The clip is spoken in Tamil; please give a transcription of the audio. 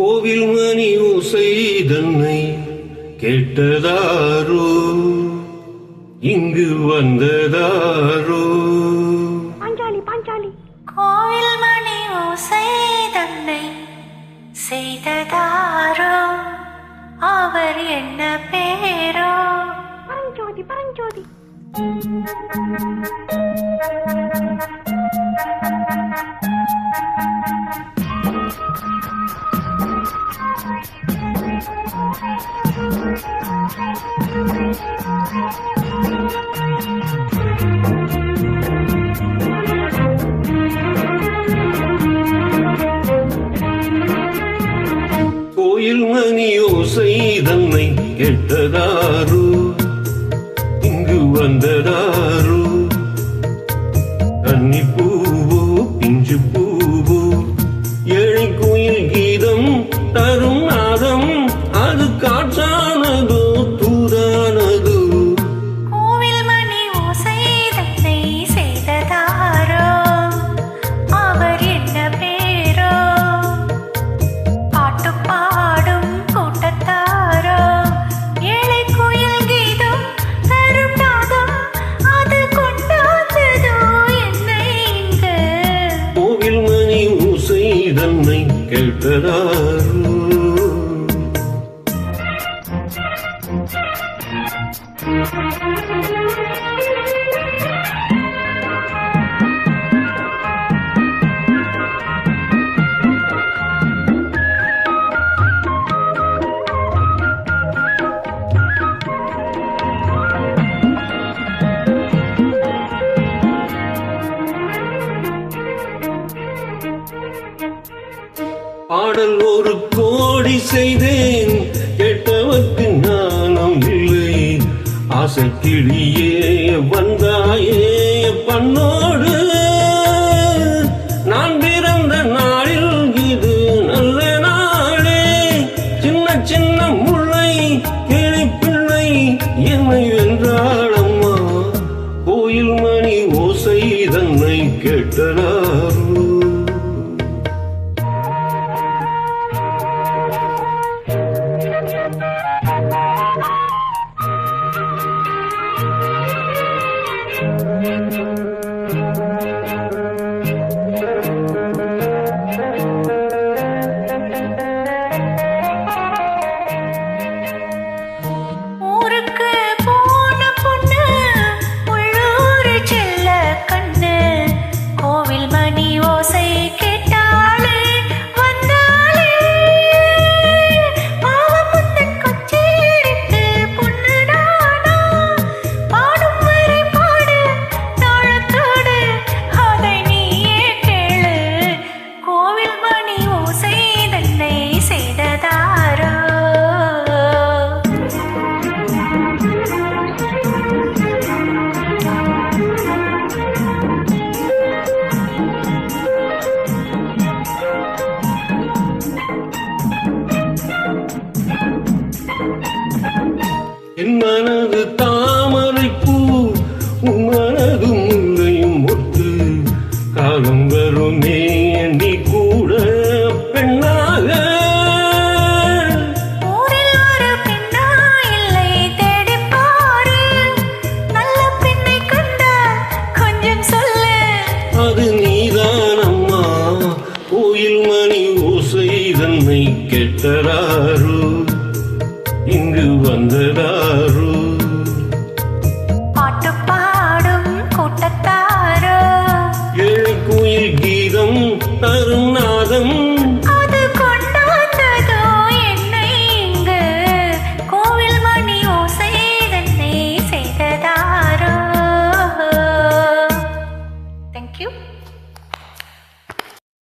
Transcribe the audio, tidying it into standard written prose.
கோவில் மணி ஓசை தன்னை கேட்டதாரோ, இங்கு வந்ததாரோ. பாஞ்சாலி பாஞ்சாலி. கோவில் மணி ஓசை தன்னை செய்ததாரோ, அவர் என்ன பேரோ? பரஞ்சோதி பரஞ்சோதி. கோயில் மணி ஓசை தன்னை கேட்டதாரோ, இங்கு வந்ததாரோ. கன்னி பூவோ பிஞ்சு பூவோ, ஏழை கோயில் கீதம் தரும் நாதம், அது காற்றானதோ தூரானதோ. கோவில் மணி ஓசை தன்னை செய்ததாரோ, அவர் என்ன பேரோ? பாட்டு பாடும் கூட்டத்தாரோ, ஏழை கோயில் கீதம் தரும் நாதம், அது கொண்டாந்ததோ என்னை இங்கு. கோவில் மணி ஓசை தன்னை கேட்டதாரோ. பாடல் ஒரு கோடி செய்தேன், கேட்டவர்க்கு ஞானம் இல்லை. ஆசை கிளியே வந்தாயே பண்ணோடு, நான் பிறந்த நாளில் இது நல்ல நாளே. சின்ன சின்ன முல்லை கிளி பிள்ளை என்னை வென்றாளம்மா, கோயில் மணி ஓசை தன்னை கேட்டதாரோ. ஊருக்கு போன பொண்ணு உள்ளூர் செல்ல கண்ணு, கோவில் மணி ஓசை கேட்டாலே வந்தாலே. பாவமுத்தன் கொச்சேரித்து பொண்ணு நானா, பாடும் வரை பாடு தாளத்தோடு, அதை நீயே கேளு. கோவில் மணி ஓசை தன்னை செய்ததாரோ. என் மனது தாமரை பூ, உன் மனது முல்லையும் ஒட்டு. காலம் வருமே நீ கூட பெண்ணாக. ஊரில் ஒரு பெண்ணா இல்லை தேடிப் பாரு, நல்ல பெண்ணை கண்டா கொஞ்சம் சொல்லு. அது நீதானம்மா, கோயில் மணி ஓசை தன்னை கேட்டதாரோ, இங்கு வந்ததாரோ.